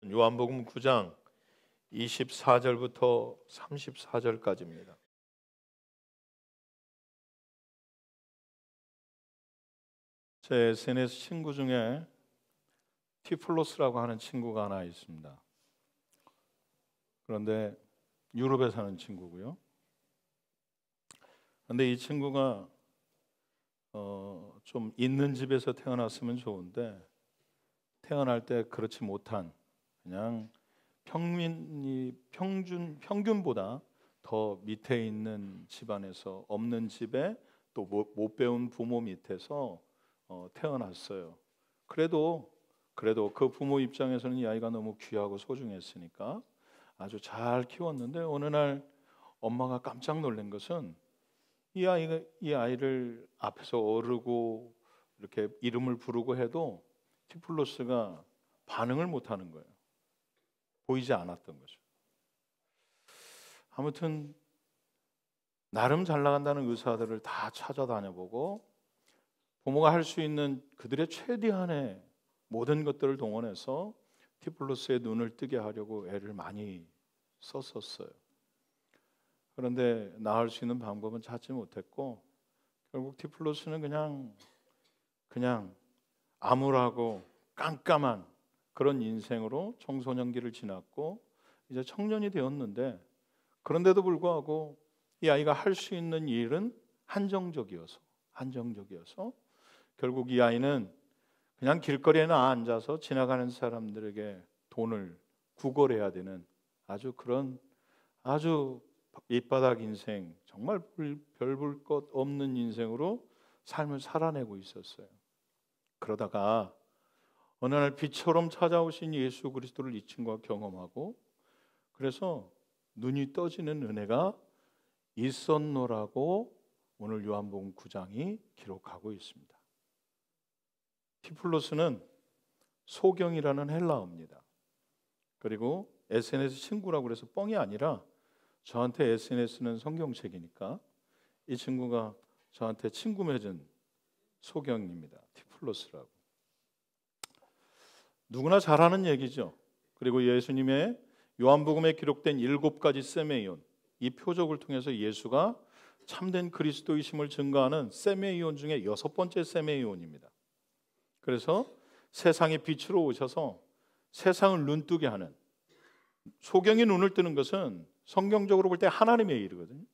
요한복음 9장 24절부터 34절까지입니다. 제 SNS 친구 중에 티플로스라고 하는 친구가 하나 있습니다. 그런데 유럽에 사는 친구고요. 그런데 이 친구가 좀 있는 집에서 태어났으면 좋은데 태어날 때 그렇지 못한 그냥 평균보다 더 밑에 있는 집안에서 없는 집에 또 못 배운 부모 밑에서 태어났어요. 그래도 그 부모 입장에서는 이 아이가 너무 귀하고 소중했으니까 아주 잘 키웠는데 어느 날 엄마가 깜짝 놀란 것은 이 아이를 앞에서 어르고 이렇게 이름을 부르고 해도 티플로스가 반응을 못하는 거예요. 보이지 않았던 거죠. 아무튼 나름 잘 나간다는 의사들을 다 찾아다녀보고 부모가 할 수 있는 그들의 최대한의 모든 것들을 동원해서 티플로스의 눈을 뜨게 하려고 애를 많이 썼었어요. 그런데 나을 수 있는 방법은 찾지 못했고 결국 티플로스는 그냥 암울하고 깜깜한 그런 인생으로 청소년기를 지났고 이제 청년이 되었는데 그런데도 불구하고 이 아이가 할 수 있는 일은 한정적이어서 결국 이 아이는 그냥 길거리에 앉아서 지나가는 사람들에게 돈을 구걸해야 되는 아주 밑바닥 인생, 정말 별 볼 것 없는 인생으로 삶을 살아내고 있었어요. 그러다가 어느 날 빛처럼 찾아오신 예수 그리스도를 이 친구가 경험하고 그래서 눈이 떠지는 은혜가 있었노라고 오늘 요한복음 9장이 기록하고 있습니다. 티플로스는 소경이라는 헬라어입니다. 그리고 SNS 친구라고 그래서 뻥이 아니라 저한테 SNS는 성경책이니까 이 친구가 저한테 친구 맺은 소경입니다. 티플로스라고. 누구나 잘 아는 얘기죠. 그리고 예수님의 요한복음에 기록된 7가지 세메이온, 이 표적을 통해서 예수가 참된 그리스도이심을 증거하는 세메이온 중에 6번째 세메이온입니다. 그래서 세상의 빛으로 오셔서 세상을 눈뜨게 하는, 소경이 눈을 뜨는 것은 성경적으로 볼 때 하나님의 일이거든요.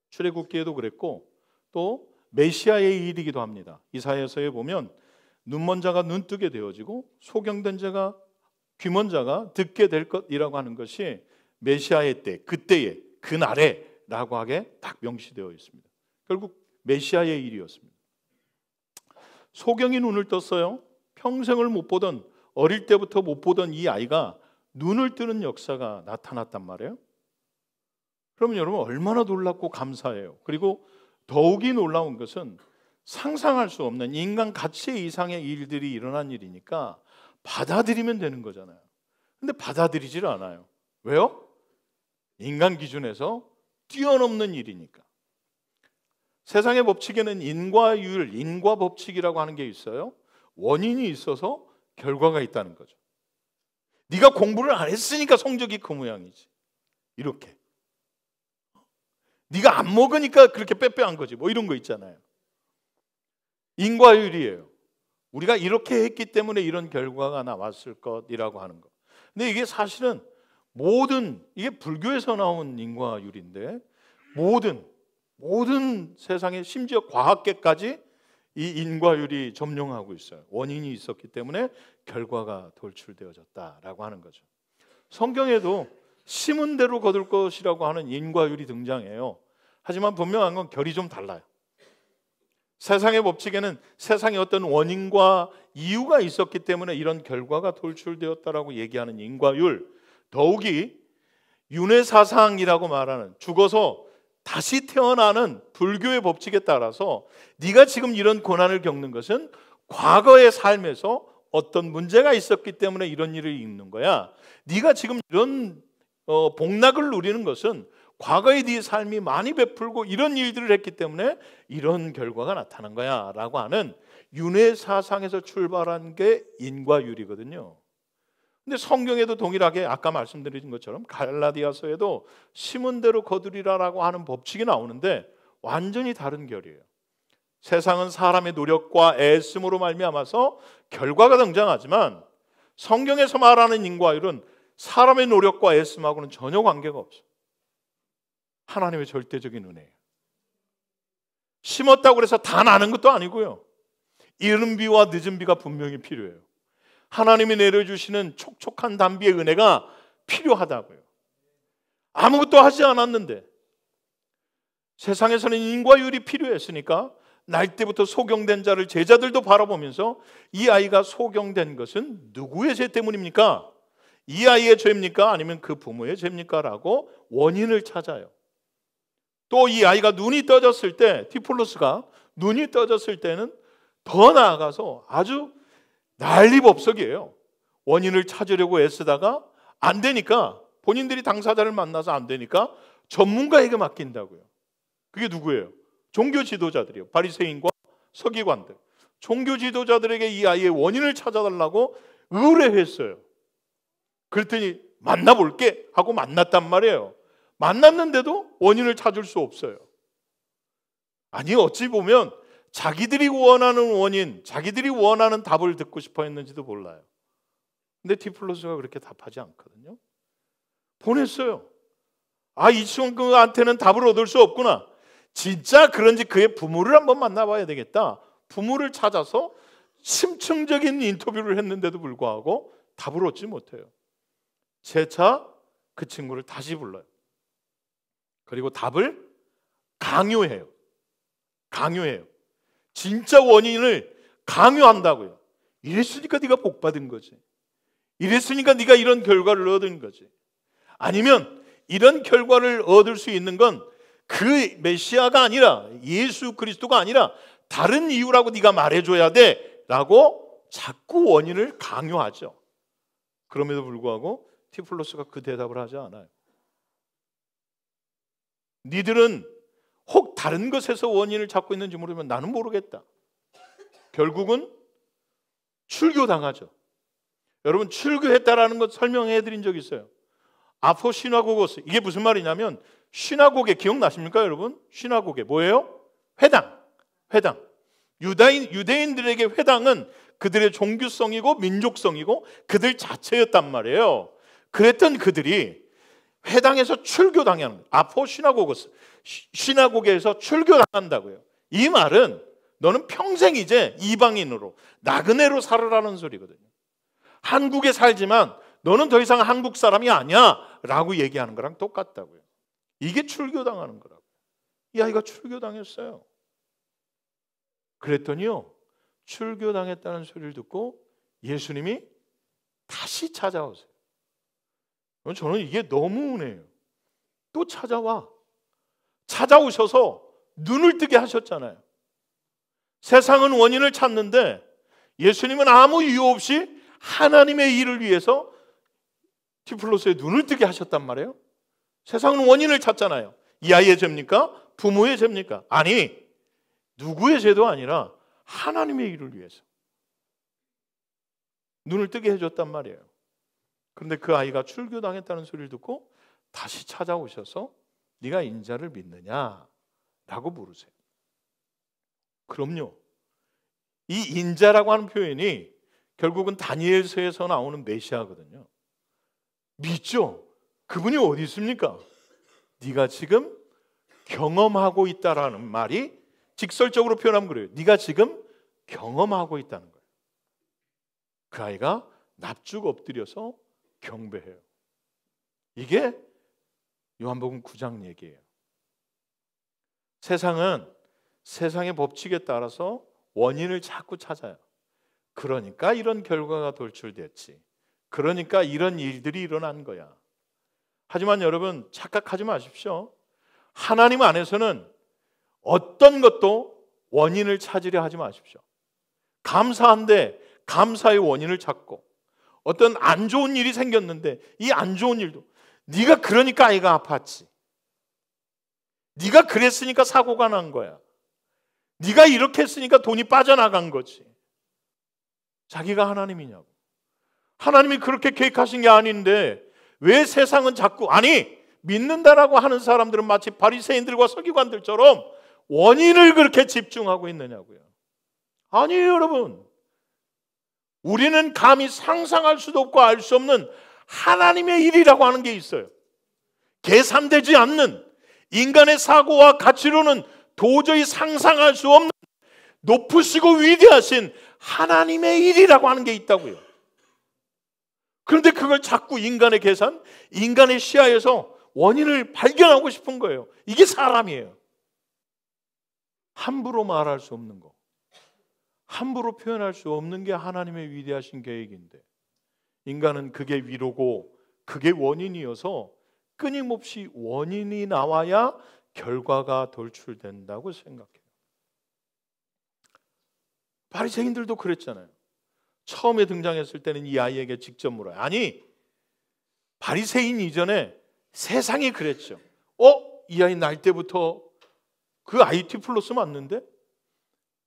출애굽기에도 그랬고 또 메시아의 일이기도 합니다. 이사야서에 보면 눈먼 자가 눈뜨게 되어지고 소경된 자가 귀먼 자가 듣게 될 것이라고 하는 것이 메시아의 때, 그때에, 그날에 라고 하게 딱 명시되어 있습니다. 결국 메시아의 일이었습니다. 소경이 눈을 떴어요. 평생을 못 보던, 어릴 때부터 못 보던 이 아이가 눈을 뜨는 역사가 나타났단 말이에요. 그러면 여러분 얼마나 놀랍고 감사해요. 그리고 더욱이 놀라운 것은 상상할 수 없는 인간 가치 이상의 일들이 일어난 일이니까 받아들이면 되는 거잖아요. 근데 받아들이질 않아요. 왜요? 인간 기준에서 뛰어넘는 일이니까. 세상의 법칙에는 인과율, 인과법칙이라고 하는 게 있어요. 원인이 있어서 결과가 있다는 거죠. 네가 공부를 안 했으니까 성적이 그 모양이지. 이렇게. 네가 안 먹으니까 그렇게 빼빼한 거지. 뭐 이런 거 있잖아요. 인과율이에요. 우리가 이렇게 했기 때문에 이런 결과가 나왔을 것이라고 하는 거. 근데 이게 사실은 이게 불교에서 나온 인과율인데 모든 세상에 심지어 과학계까지 이 인과율이 점령하고 있어요. 원인이 있었기 때문에 결과가 돌출되어졌다라고 하는 거죠. 성경에도 심은 대로 거둘 것이라고 하는 인과율이 등장해요. 하지만 분명한 건 결이 좀 달라요. 세상의 법칙에는 세상에 어떤 원인과 이유가 있었기 때문에 이런 결과가 돌출되었다라고 얘기하는 인과율, 더욱이 윤회사상이라고 말하는 죽어서 다시 태어나는 불교의 법칙에 따라서 네가 지금 이런 고난을 겪는 것은 과거의 삶에서 어떤 문제가 있었기 때문에 이런 일을 겪는 거야. 네가 지금 이런 복락을 누리는 것은 과거의 네 삶이 많이 베풀고 이런 일들을 했기 때문에 이런 결과가 나타난 거야 라고 하는 윤회사상에서 출발한 게 인과율이거든요. 근데 성경에도 동일하게 아까 말씀드린 것처럼 갈라디아서에도 심은 대로 거두리라라고 하는 법칙이 나오는데 완전히 다른 결이에요. 세상은 사람의 노력과 애씀으로 말미암아서 결과가 등장하지만 성경에서 말하는 인과율은 사람의 노력과 애씀하고는 전혀 관계가 없어요. 하나님의 절대적인 은혜예요. 심었다고 해서 다 나는 것도 아니고요. 이른 비와 늦은 비가 분명히 필요해요. 하나님이 내려주시는 촉촉한 단비의 은혜가 필요하다고요. 아무것도 하지 않았는데 세상에서는 인과율이 필요했으니까 날 때부터 소경된 자를 제자들도 바라보면서 이 아이가 소경된 것은 누구의 죄 때문입니까? 이 아이의 죄입니까? 아니면 그 부모의 죄입니까? 라고 원인을 찾아요. 또 이 아이가 눈이 떠졌을 때, 디플로스가 눈이 떠졌을 때는 더 나아가서 아주 난리법석이에요. 원인을 찾으려고 애쓰다가 안 되니까, 본인들이 당사자를 만나서 안 되니까 전문가에게 맡긴다고요. 그게 누구예요? 종교 지도자들이요. 바리새인과 서기관들. 종교 지도자들에게 이 아이의 원인을 찾아달라고 의뢰했어요. 그랬더니 만나볼게 하고 만났단 말이에요. 만났는데도 원인을 찾을 수 없어요. 아니, 어찌 보면 자기들이 원하는 원인, 자기들이 원하는 답을 듣고 싶어 했는지도 몰라요. 근데 디플로스가 그렇게 답하지 않거든요. 보냈어요. 아, 이 친구한테는 답을 얻을 수 없구나. 진짜 그런지 그의 부모를 한번 만나봐야 되겠다. 부모를 찾아서 심층적인 인터뷰를 했는데도 불구하고 답을 얻지 못해요. 재차 그 친구를 다시 불러요. 그리고 답을 강요해요. 진짜 원인을 강요한다고요. 이랬으니까 네가 복 받은 거지. 이랬으니까 네가 이런 결과를 얻은 거지. 아니면 이런 결과를 얻을 수 있는 건 그 메시아가 아니라 예수 그리스도가 아니라 다른 이유라고 네가 말해줘야 돼 라고 자꾸 원인을 강요하죠. 그럼에도 불구하고 디플로스가 그 대답을 하지 않아요. 니들은 혹 다른 것에서 원인을 찾고 있는지 모르면 나는 모르겠다. 결국은 출교당하죠. 여러분, 출교했다라는 것 설명해 드린 적 있어요. 아포시나고고스, 이게 무슨 말이냐면 시나고게 기억나십니까 여러분? 시나고게 뭐예요? 회당. 유대인들에게 회당은 그들의 종교성이고 민족성이고 그들 자체였단 말이에요. 그랬던 그들이 회당에서 출교당하는, 아포시나고고스, 시나고게에서 출교당한다고요. 이 말은 너는 평생 이제 이방인으로 나그네로 살으라는 소리거든요. 한국에 살지만 너는 더 이상 한국 사람이 아니야 라고 얘기하는 거랑 똑같다고요. 이게 출교당하는 거라고요. 이 아이가 출교당했어요. 그랬더니요, 출교당했다는 소리를 듣고 예수님이 다시 찾아오세요. 저는 이게 너무 은혜예요. 또 찾아오셔서 눈을 뜨게 하셨잖아요. 세상은 원인을 찾는데 예수님은 아무 이유 없이 하나님의 일을 위해서 디플로스의 눈을 뜨게 하셨단 말이에요. 세상은 원인을 찾잖아요. 이 아이의 죄입니까? 부모의 죄입니까? 아니, 누구의 죄도 아니라 하나님의 일을 위해서 눈을 뜨게 해줬단 말이에요. 그런데 그 아이가 출교당했다는 소리를 듣고 다시 찾아오셔서 네가 인자를 믿느냐? 라고 물으세요. 그럼요. 이 인자라고 하는 표현이 결국은 다니엘서에서 나오는 메시아거든요. 믿죠? 그분이 어디 있습니까? 네가 지금 경험하고 있다라는 말이 직설적으로 표현하면 그래요. 네가 지금 경험하고 있다는 거예요. 그 아이가 납죽 엎드려서 경배해요. 이게 요한복음 9장 얘기예요. 세상은 세상의 법칙에 따라서 원인을 자꾸 찾아요. 그러니까 이런 결과가 돌출됐지. 그러니까 이런 일들이 일어난 거야. 하지만 여러분, 착각하지 마십시오. 하나님 안에서는 어떤 것도 원인을 찾으려 하지 마십시오. 감사한데 감사의 원인을 찾고, 어떤 안 좋은 일이 생겼는데 이 안 좋은 일도 네가 그러니까 아이가 아팠지, 네가 그랬으니까 사고가 난 거야, 네가 이렇게 했으니까 돈이 빠져나간 거지. 자기가 하나님이냐고. 하나님이 그렇게 계획하신 게 아닌데 왜 세상은 자꾸 믿는다라고 하는 사람들은 마치 바리새인들과 서기관들처럼 원인을 그렇게 집중하고 있느냐고요. 아니에요, 여러분. 우리는 감히 상상할 수도 없고 알 수 없는 하나님의 일이라고 하는 게 있어요. 계산되지 않는 인간의 사고와 가치로는 도저히 상상할 수 없는 높으시고 위대하신 하나님의 일이라고 하는 게 있다고요. 그런데 그걸 자꾸 인간의 계산, 인간의 시야에서 원인을 발견하고 싶은 거예요. 이게 사람이에요. 함부로 말할 수 없는 거, 함부로 표현할 수 없는 게 하나님의 위대하신 계획인데 인간은 그게 위로고 그게 원인이어서 끊임없이 원인이 나와야 결과가 돌출된다고 생각해요. 바리새인들도 그랬잖아요. 처음에 등장했을 때는 이 아이에게 직접 물어요. 바리새인 이전에 세상이 그랬죠. 이 아이 날 때부터 그 아이 디플로스 맞는데?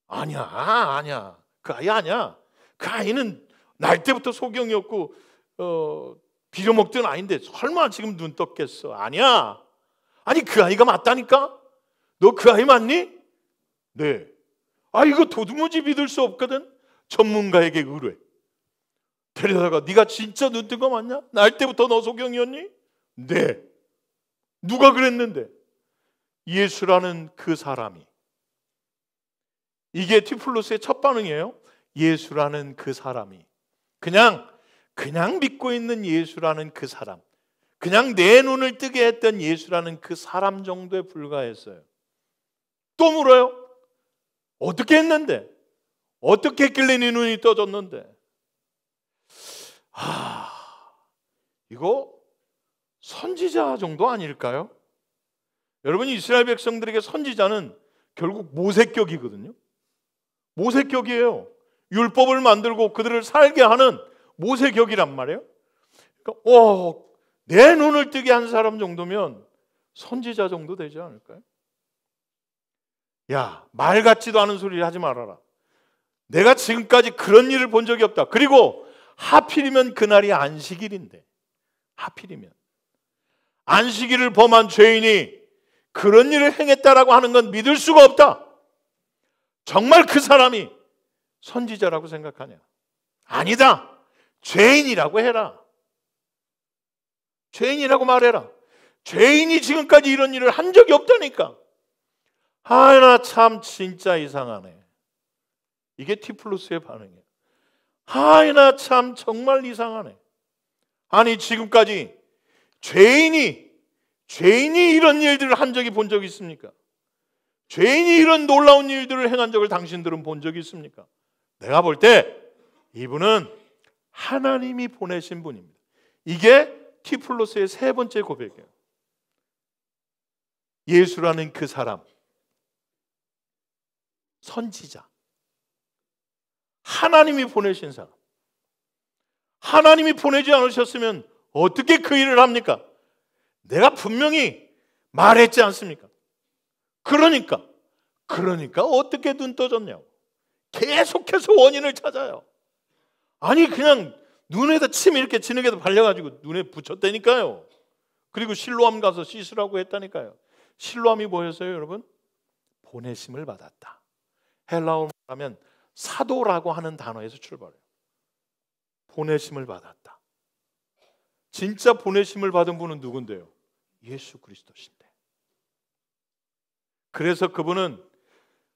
아니야. 그 아이 아니야. 그 아이는 날 때부터 소경이었고 빌어먹던 아이인데 설마 지금 눈 떴겠어? 아니야. 그 아이가 맞다니까? 너 그 아이 맞니? 네. 이거 도무지 믿을 수 없거든. 전문가에게 의뢰. 데려다가 네가 진짜 눈 뜬 거 맞냐? 날 때부터 너 소경이었니? 네. 누가 그랬는데? 예수라는 그 사람이. 이게 디플로스의 첫 반응이에요. 예수라는 그 사람이. 그냥 믿고 있는 예수라는 그 사람. 그냥 내 눈을 뜨게 했던 예수라는 그 사람 정도에 불과했어요. 또 물어요. 어떻게 했는데? 어떻게 했길래 네 눈이 떠졌는데? 이거 선지자 정도 아닐까요? 여러분, 이스라엘 백성들에게 선지자는 결국 모세격이거든요. 모세격이에요. 율법을 만들고 그들을 살게 하는 모세격이란 말이에요. 그러니까 내 눈을 뜨게 한 사람 정도면 선지자 정도 되지 않을까요? 야, 말 같지도 않은 소리를 하지 말아라. 내가 지금까지 그런 일을 본 적이 없다. 그리고 하필이면 그날이 안식일인데, 하필이면 안식일을 범한 죄인이 그런 일을 행했다라고 하는 건 믿을 수가 없다. 정말 그 사람이 선지자라고 생각하냐? 아니다. 죄인이라고 해라. 죄인이라고 말해라. 죄인이 지금까지 이런 일을 한 적이 없다니까. 나 참 진짜 이상하네. 이게 디플로스의 반응이에요. 나 참 정말 이상하네. 지금까지 죄인이 이런 일들을 한 적이 본 적이 있습니까? 죄인이 이런 놀라운 일들을 행한 적을 당신들은 본 적이 있습니까? 내가 볼 때 이분은 하나님이 보내신 분입니다. 이게 디플로스의 세 번째 고백이에요. 예수라는 그 사람, 선지자, 하나님이 보내신 사람. 하나님이 보내지 않으셨으면 어떻게 그 일을 합니까? 내가 분명히 말했지 않습니까? 그러니까 어떻게 눈 떠졌냐고. 계속해서 원인을 찾아요. 그냥 눈에다 침 이렇게 진흙에다 발려가지고 눈에 붙였다니까요. 그리고 실로암 가서 씻으라고 했다니까요. 실로암이 뭐였어요, 여러분? 보내심을 받았다. 헬라어로 말하면 사도라고 하는 단어에서 출발해요. 보내심을 받았다. 진짜 보내심을 받은 분은 누군데요? 예수 그리스도신데. 그래서 그분은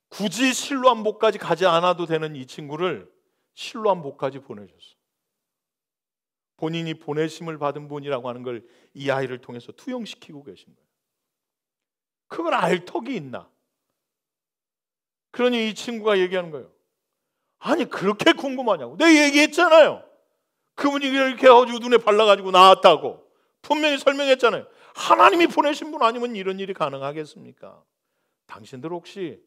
굳이 실로암복까지 가지 않아도 되는 이 친구를 실로암복까지 보내줬어요. 본인이 보내심을 받은 분이라고 하는 걸 이 아이를 통해서 투영시키고 계신 거예요. 그걸 알 턱이 있나? 그러니 이 친구가 얘기하는 거예요. 그렇게 궁금하냐고. 내가 얘기했잖아요. 그분이 이렇게 해가지고 눈에 발라가지고 나왔다고 분명히 설명했잖아요. 하나님이 보내신 분 아니면 이런 일이 가능하겠습니까? 당신들 혹시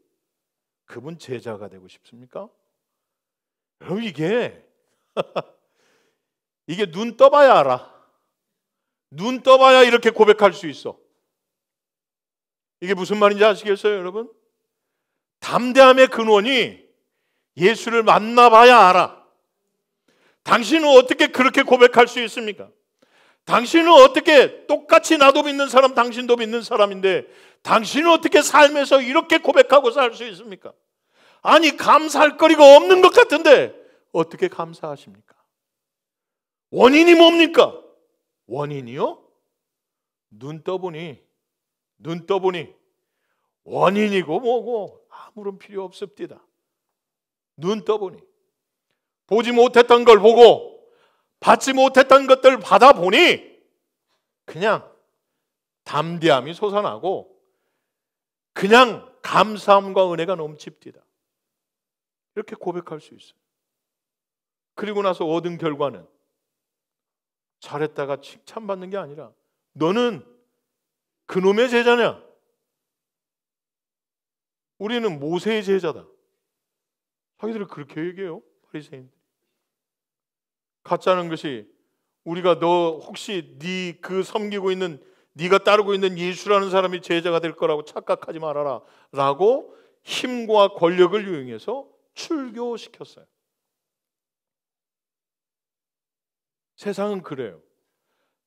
그분 제자가 되고 싶습니까? 여러분, 이게 눈 떠봐야 알아. 눈 떠봐야 이렇게 고백할 수 있어. 이게 무슨 말인지 아시겠어요, 여러분? 담대함의 근원이 예수를 만나봐야 알아. 당신은 어떻게 그렇게 고백할 수 있습니까? 당신은 어떻게, 똑같이 나도 믿는 사람, 당신도 믿는 사람인데 당신은 어떻게 삶에서 이렇게 고백하고 살 수 있습니까? 아니, 감사할 거리가 없는 것 같은데 어떻게 감사하십니까? 원인이 뭡니까? 원인이요? 눈 떠보니 원인이고 뭐고 아무런 필요 없습니다. 눈 떠보니 보지 못했던 걸 보고 받지 못했던 것들을 받아보니 그냥 담대함이 솟아나고 그냥 감사함과 은혜가 넘칩니다. 이렇게 고백할 수 있어요. 그리고 나서 얻은 결과는 잘했다가 칭찬받는 게 아니라 너는 그놈의 제자냐? 우리는 모세의 제자다. 자기들이 그렇게 얘기해요. 바리새인들. 가짜는 것이 우리가 너 혹시 네 그 섬기고 있는, 네가 따르고 있는 예수라는 사람이 제자가 될 거라고 착각하지 말아라 라고 힘과 권력을 이용해서 출교시켰어요. 세상은 그래요.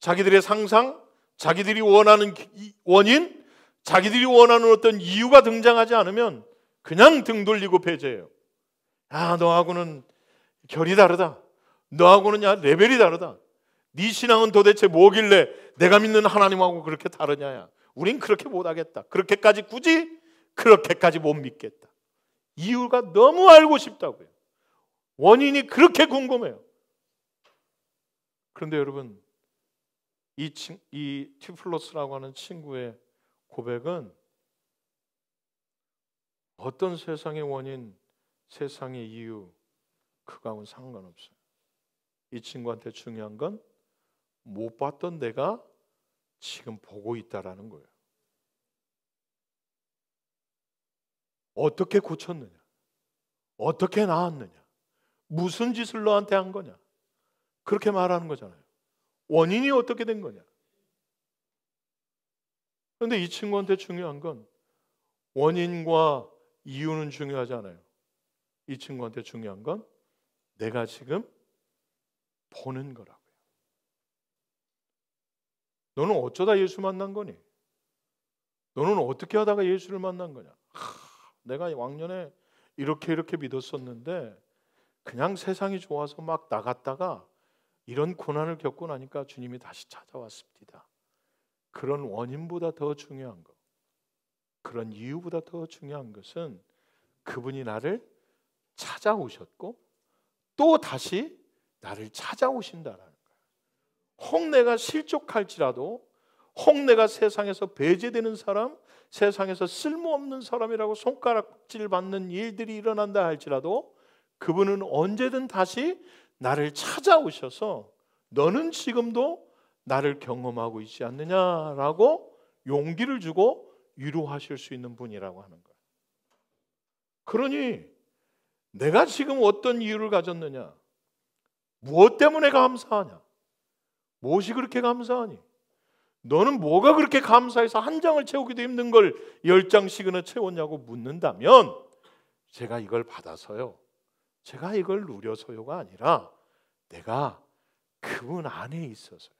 자기들의 상상, 자기들이 원하는 원인, 자기들이 원하는 어떤 이유가 등장하지 않으면 그냥 등 돌리고 배제해요. 야, 너하고는 결이 다르다. 너하고는 야, 레벨이 다르다. 네 신앙은 도대체 뭐길래 내가 믿는 하나님하고 그렇게 다르냐야. 우린 그렇게 못하겠다. 그렇게까지 굳이 그렇게까지 못 믿겠다. 이유가 너무 알고 싶다고요. 원인이 그렇게 궁금해요. 그런데 여러분, 이 티플로스라고 하는 친구의 고백은 어떤 세상의 원인, 세상의 이유, 그거하고는 상관없어요. 이 친구한테 중요한 건 못 봤던 내가 지금 보고 있다라는 거예요. 어떻게 고쳤느냐? 어떻게 나았느냐? 무슨 짓을 너한테 한 거냐? 그렇게 말하는 거잖아요. 원인이 어떻게 된 거냐? 그런데 이 친구한테 중요한 건 원인과 이유는 중요하지 않아요. 이 친구한테 중요한 건 내가 지금 보는 거라고요. 너는 어쩌다 예수 만난 거니? 너는 어떻게 하다가 예수를 만난 거냐? 내가 왕년에 이렇게 믿었었는데 그냥 세상이 좋아서 막 나갔다가 이런 고난을 겪고 나니까 주님이 다시 찾아왔습니다. 그런 원인보다 더 중요한 것, 그런 이유보다 더 중요한 것은 그분이 나를 찾아오셨고 또 다시 나를 찾아오신다라는 거예요. 혹 내가 실족할지라도, 혹 내가 세상에서 배제되는 사람, 세상에서 쓸모없는 사람이라고 손가락질 받는 일들이 일어난다 할지라도 그분은 언제든 다시 나를 찾아오셔서 너는 지금도 나를 경험하고 있지 않느냐라고 용기를 주고 위로하실 수 있는 분이라고 하는 거예요. 그러니 내가 지금 어떤 이유를 가졌느냐? 무엇 때문에 감사하냐? 무엇이 그렇게 감사하니? 너는 뭐가 그렇게 감사해서 한 장을 채우기도 힘든 걸 10장씩이나 채웠냐고 묻는다면 제가 이걸 받아서요, 제가 이걸 누려서요가 아니라 내가 그분 안에 있어서요,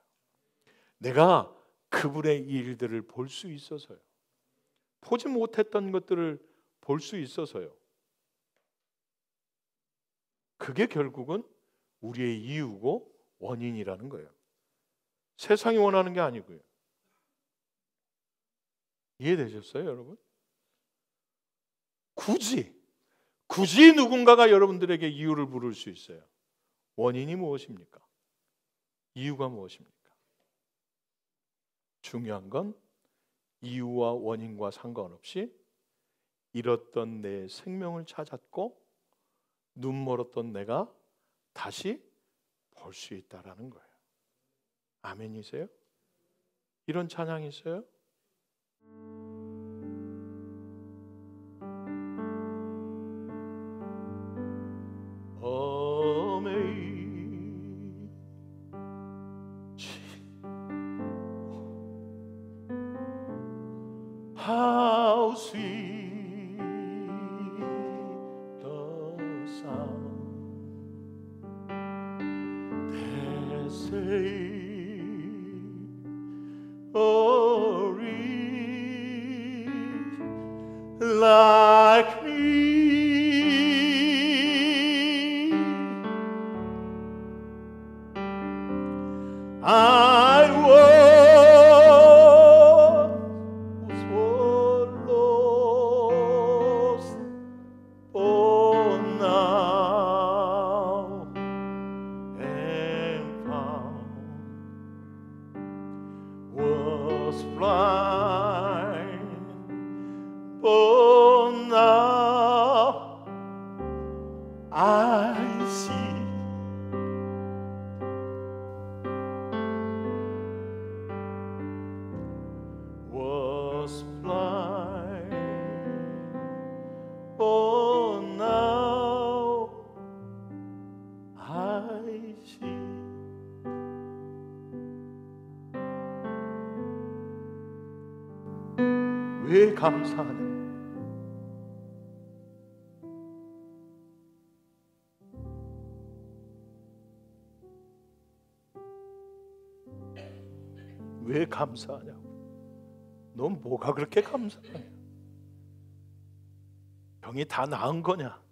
내가 그분의 일들을 볼 수 있어서요, 보지 못했던 것들을 볼 수 있어서요. 그게 결국은 우리의 이유고 원인이라는 거예요. 세상이 원하는 게 아니고요. 이해되셨어요, 여러분? 굳이 누군가가 여러분들에게 이유를 물을 수 있어요. 원인이 무엇입니까? 이유가 무엇입니까? 중요한 건 이유와 원인과 상관없이 잃었던 내 생명을 찾았고 눈 멀었던 내가 다시 볼 수 있다라는 거예요. 아멘이세요? 이런 찬양이 있어요? How sweet the sound say a reed like me. I was lost, but now am found. Was blind, but now I see. Was blind, but now I see. 왜 감사하냐? 왜 감사하냐고? 넌 뭐가 그렇게 감사하냐? 병이 다 나은 거냐?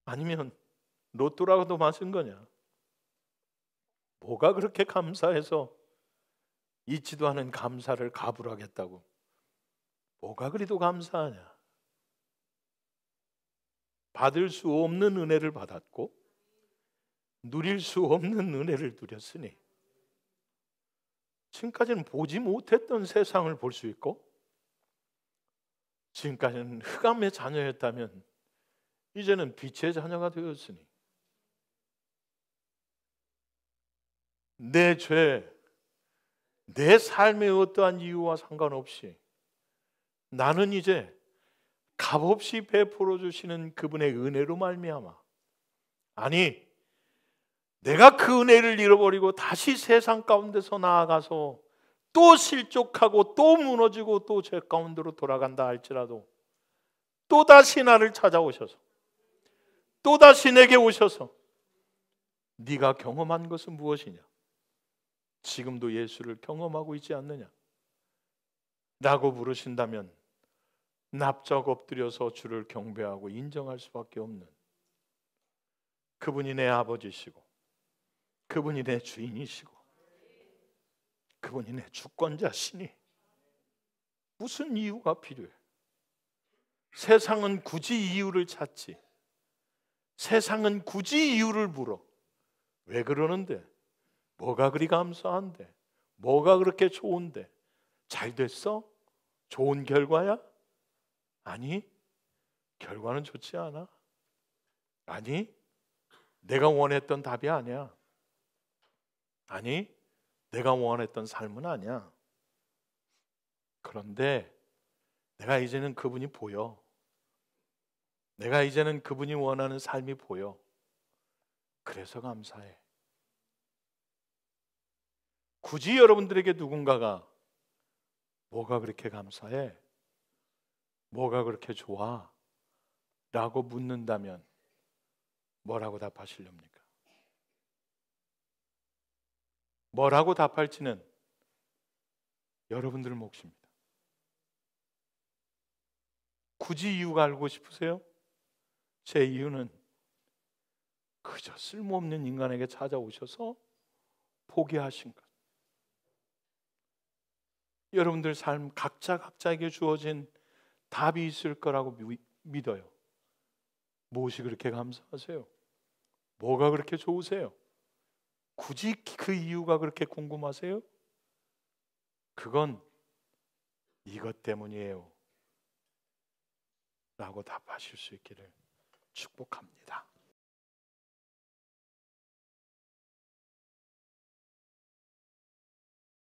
아니면 로또라도 맞은 거냐? 뭐가 그렇게 감사해서 잊지도 않은 감사를 가불하겠다고? 뭐가 그리도 감사하냐? 받을 수 없는 은혜를 받았고 누릴 수 없는 은혜를 누렸으니 지금까지는 보지 못했던 세상을 볼 수 있고 지금까지는 흑암의 자녀였다면 이제는 빛의 자녀가 되었으니 내 죄, 내 삶의 어떠한 이유와 상관없이 나는 이제 값없이 베풀어 주시는 그분의 은혜로 말미암아, 아니 내가 그 은혜를 잃어버리고 다시 세상 가운데서 나아가서 또 실족하고 또 무너지고 또 죄 가운데로 돌아간다 할지라도 또다시 나를 찾아오셔서 또다시 내게 오셔서 네가 경험한 것은 무엇이냐? 지금도 예수를 경험하고 있지 않느냐? 라고 물으신다면 납작 엎드려서 주를 경배하고 인정할 수밖에 없는, 그분이 내 아버지시고 그분이 내 주인이시고 그분이 내 주권자시니 무슨 이유가 필요해? 세상은 굳이 이유를 찾지, 세상은 굳이 이유를 물어. 왜 그러는데? 뭐가 그리 감사한데? 뭐가 그렇게 좋은데? 잘 됐어? 좋은 결과야? 아니, 결과는 좋지 않아. 아니, 내가 원했던 답이 아니야. 아니, 내가 원했던 삶은 아니야. 그런데 내가 이제는 그분이 보여. 내가 이제는 그분이 원하는 삶이 보여. 그래서 감사해. 굳이 여러분들에게 누군가가 뭐가 그렇게 감사해? 뭐가 그렇게 좋아? 라고 묻는다면 뭐라고 답하시렵니까? 뭐라고 답할지는 여러분들 몫입니다. 굳이 이유가 알고 싶으세요? 제 이유는 그저 쓸모없는 인간에게 찾아오셔서 포기하신 것. 여러분들 삶 각자에게 주어진 답이 있을 거라고 믿어요. 무엇이 그렇게 감사하세요? 뭐가 그렇게 좋으세요? 굳이 그 이유가 그렇게 궁금하세요? 그건 이것 때문이에요 라고 답하실 수 있기를 축복합니다.